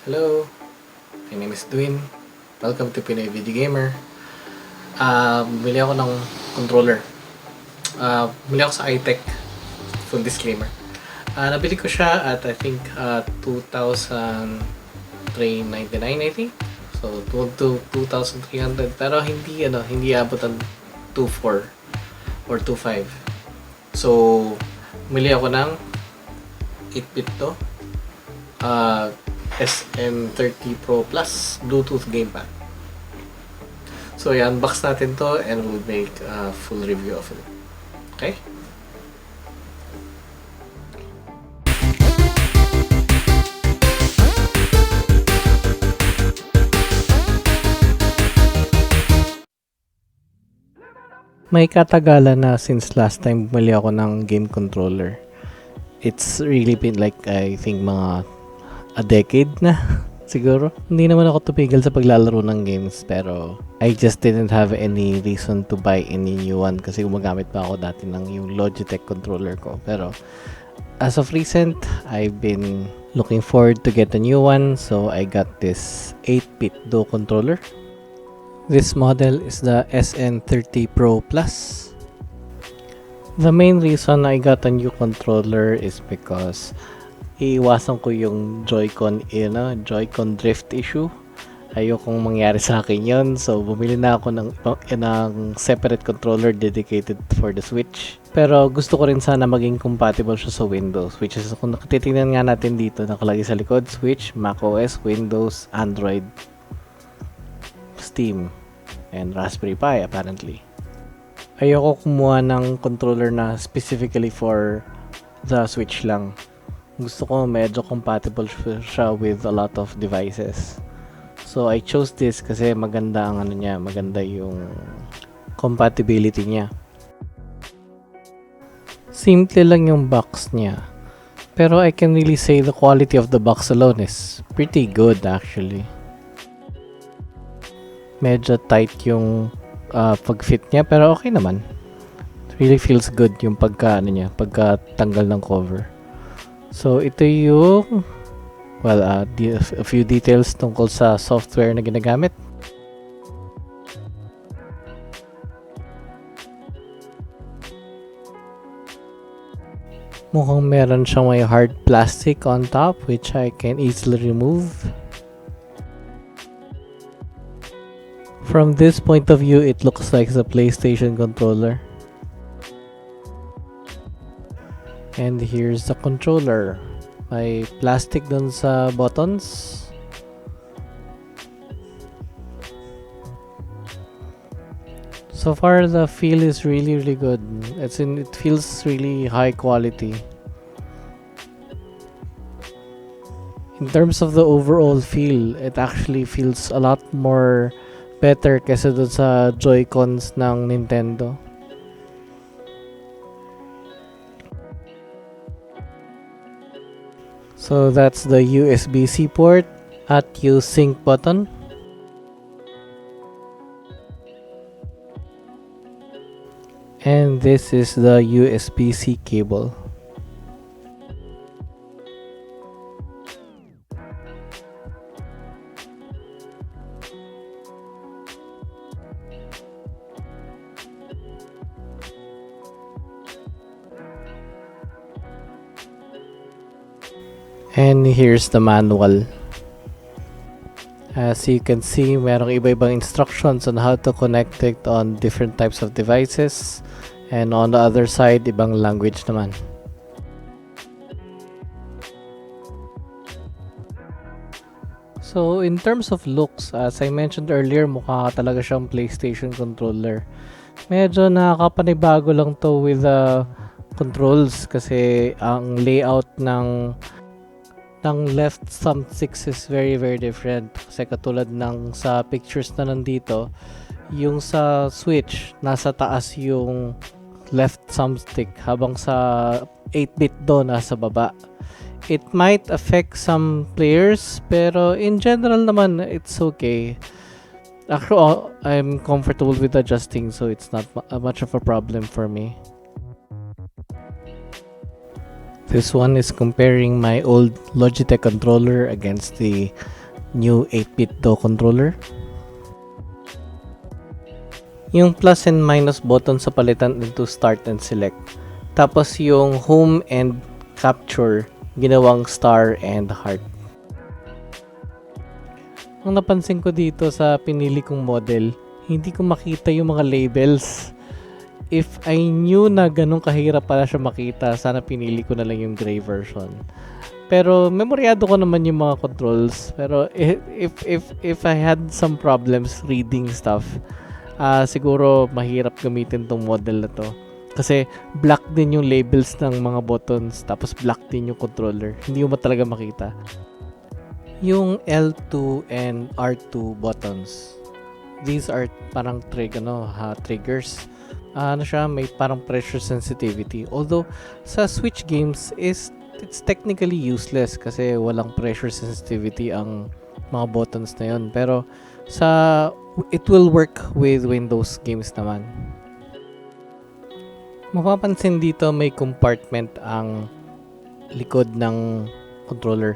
Hello, my name is Edwin. Welcome to PinoyVideoGamer. Bumili ako ng controller. Bumili ako sa iTech. Full disclaimer. Nabili ko siya at I think 2,399 I think. So, to 2,300. Pero hindi abot ang 2,400 or 2,500. So, bumili ako ng 8Bitdo SN30 Pro Plus Bluetooth gamepad. So, i-unbox natin to and we'll make a full review of it. Okay? May katagalan na since last time bumili ako ng game controller. It's really been like, I think, mga a decade na siguro. Hindi naman ako tumigil sa paglalaro ng games, pero I just didn't have any reason to buy any new one kasi gumagamit pa ako dati ng yung Logitech controller ko. Pero as of recent, I've been looking forward to get a new one, so I got this 8Bitdo controller. This model is the SN30 Pro Plus. The main reason I got a new controller is because iiwasan ko yung Joy-Con drift issue. Ayokong mangyari sa akin yun. So, bumili na ako ng separate controller dedicated for the Switch. Pero gusto ko rin sana maging compatible siya sa Windows. Which is, kung titingnan nga natin dito, nakalagay sa likod, Switch, macOS, Windows, Android, Steam, and Raspberry Pi apparently. Ayoko kumuha ng controller na specifically for the Switch lang. Gusto ko medyo compatible siya with a lot of devices. So I chose this kasi maganda ang maganda yung compatibility niya. Simple lang yung box niya. Pero I can really say the quality of the box alone is pretty good actually. Medyo tight yung pag-fit niya pero okay naman. It really feels good yung pagkatanggal ng cover. So, ito yung a few details tungkol sa software na ginagamit. Mukhang meron siyang may hard plastic on top which I can easily remove. From this point of view, it looks like the PlayStation controller. And here's the controller. May plastic dun sa buttons. So far, the feel is really good. It feels really high quality. In terms of the overall feel, it actually feels a lot more better kaysa dun sa Joy-Cons ng Nintendo. So that's the USB-C port at yung sync button. And this is the USB-C cable. And here's the manual. As you can see, merong iba-ibang instructions on how to connect it on different types of devices. And on the other side, ibang language naman. So, in terms of looks, as I mentioned earlier, mukha talaga siyang PlayStation controller. Medyo nakakapanibago lang to with the controls kasi ang layout ng left thumbstick is very different kasi katulad ng sa pictures na nandito, yung sa Switch nasa taas yung left thumbstick habang sa 8Bitdo nasa baba. It might affect some players pero in general naman it's okay. Actually, I'm comfortable with adjusting so it's not much of a problem for me. This one is comparing my old Logitech controller against the new 8Bitdo controller. Yung plus and minus button sa palitan into start and select. Tapos yung home and capture, ginawang star and heart. Ang napansin ko dito sa pinili kong model, hindi ko makita yung mga labels. If I knew na ganun kahirap pala siya makita, sana pinili ko na lang yung gray version. Pero memoryado ko naman yung mga controls. Pero if I had some problems reading stuff, siguro mahirap gamitin tong model na to. Kasi black din yung labels ng mga buttons, tapos black din yung controller. Hindi mo talaga makita. Yung L2 and R2 buttons, these are parang triggers. Siya, may parang pressure sensitivity. Although sa Switch games it's technically useless kasi walang pressure sensitivity ang mga buttons na yun. Pero it will work with Windows games naman. Mapapansin dito may compartment ang likod ng controller.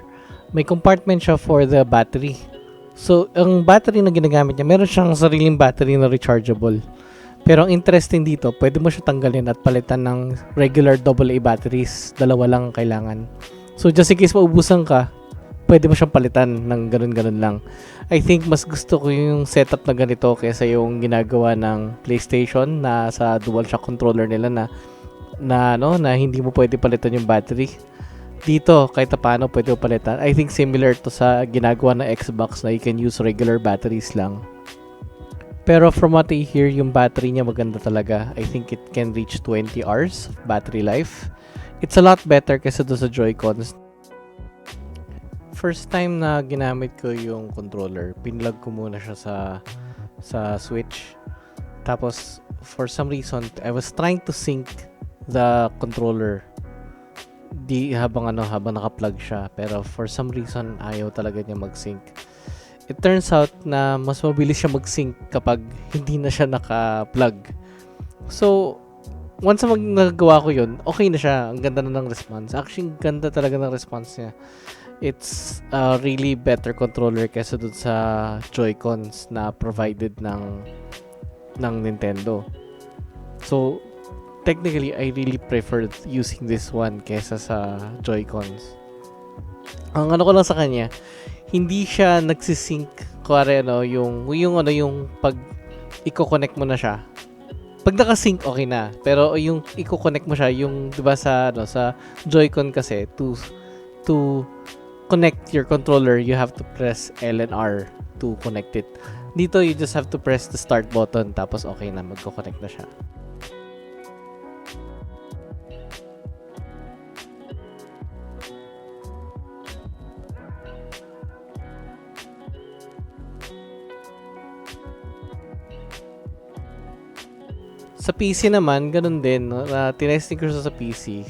May compartment siya for the battery. So, ang battery na ginagamit niya, meron siyang sariling battery na rechargeable. Pero ang interesting dito, pwede mo siya tanggalin at palitan ng regular AA batteries. Dalawa lang kailangan. So, just in case maubusan ka, pwede mo siyang palitan ng ganun-ganun lang. I think mas gusto ko yung setup na ganito kaysa yung ginagawa ng PlayStation na sa DualShock controller nila na hindi mo pwede palitan yung battery. Dito, kahit paano pwede mo palitan. I think similar to sa ginagawa ng Xbox na you can use regular batteries lang. Pero from what I hear, yung battery niya maganda talaga. I think it can reach 20 hours battery life. It's a lot better kaysa doon sa Joy-Cons. First time na ginamit ko yung controller, pinlug ko muna siya sa Switch. Tapos, for some reason, I was trying to sync the controller habang naka-plug siya. Pero for some reason, ayaw talaga niya mag-sync. It turns out na mas mabilis siya mag-sync kapag hindi na siya naka-plug. So, once na nagawa ko yun, okay na siya. Ang ganda na ng response. Actually, ganda talaga ng response niya. It's a really better controller kaysa dun sa Joy-Cons na provided ng Nintendo. So, technically, I really preferred using this one kaysa sa Joy-Cons. Ang ko lang sa kanya, hindi siya nagsisync yung pag i-connect mo na siya. Pag naka-sync, okay na. Pero yung i-connect mo siya, yung 'di ba sa Joy-Con kasi to connect your controller, you have to press L and R to connect it. Dito, you just have to press the start button tapos okay na, magko-connect na siya. Sa PC naman, ganun din. Tinesting ko siya sa PC.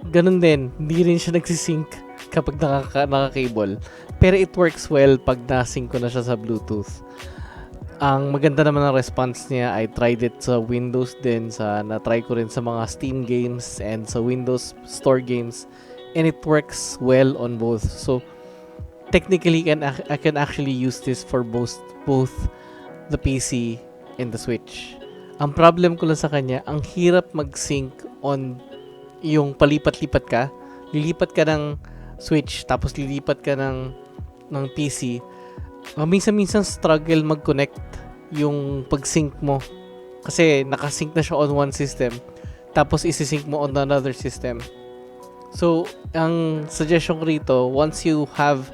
Ganun din. Hindi rin siya nagsisync kapag naka-cable. Pero it works well pag na-sync ko na siya sa Bluetooth. Ang maganda naman ng response niya, I tried it sa Windows din. Na-try ko rin sa mga Steam games and sa Windows Store games. And it works well on both. So, technically, I can actually use this for both the PC and the Switch. Ang problem ko lang sa kanya, ang hirap mag-sync on yung palipat-lipat ka. Lilipat ka ng Switch, tapos lilipat ka ng PC. Minsan-minsan struggle mag-connect yung pag-sync mo. Kasi nakasync na siya on one system, tapos isi-sync mo on another system. So, ang suggestion ko rito, once you have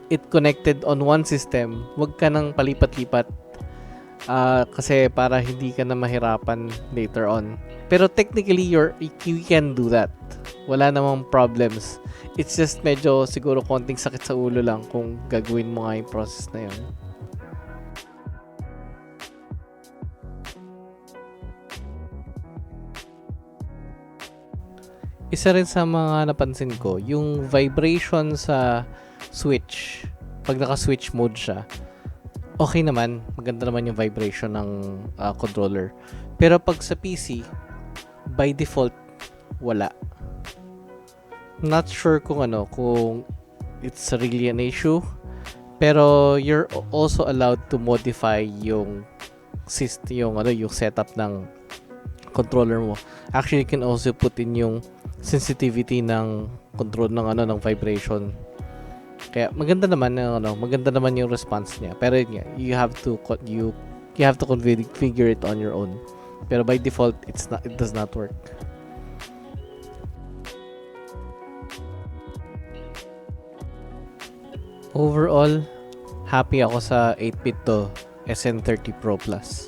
it connected on one system, wag ka nang palipat-lipat. Kasi para hindi ka na mahirapan later on. Pero technically, you can do that. Wala namang problems. It's just medyo siguro konting sakit sa ulo lang kung gagawin mo nga yung process na yun. Isa rin sa mga napansin ko, yung vibration sa Switch, pag naka-switch mode siya, okay naman, maganda naman yung vibration ng controller. Pero pag sa PC, by default, wala. Not sure kung it's really an issue, pero you're also allowed to modify yung yung setup ng controller mo. Actually, you can also put in yung sensitivity ng control ng vibration. Kaya maganda naman yung response niya. Pero yun nga, you have to configure it on your own. Pero by default, it does not work. Overall, happy ako sa 8Bitdo SN30 Pro Plus.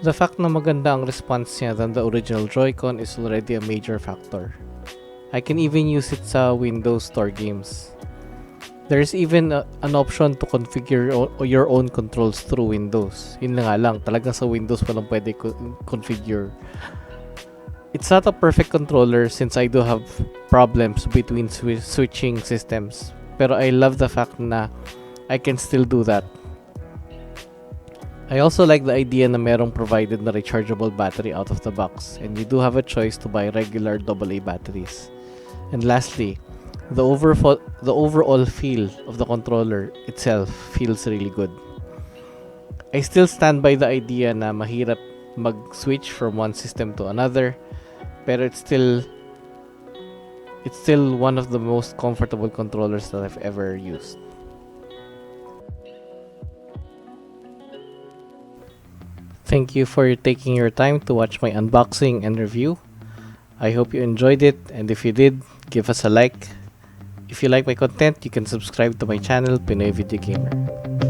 The fact na maganda ang response niya than the original Joy-Con is already a major factor. I can even use it sa Windows Store games. There's even an option to configure your own controls through Windows. Yun nga lang, talagang sa Windows walang pwede configure. It's not a perfect controller since I do have problems between switching systems. Pero I love the fact na I can still do that. I also like the idea na merong provided na rechargeable battery out of the box, and you do have a choice to buy regular AA batteries. And lastly, the overall feel of the controller itself feels really good. I still stand by the idea na mahirap mag-switch from one system to another, pero it's still one of the most comfortable controllers that I've ever used. Thank you for taking your time to watch my unboxing and review. I hope you enjoyed it, and if you did, give us a like. If you like my content, you can subscribe to my channel, PinoyVideoGamer.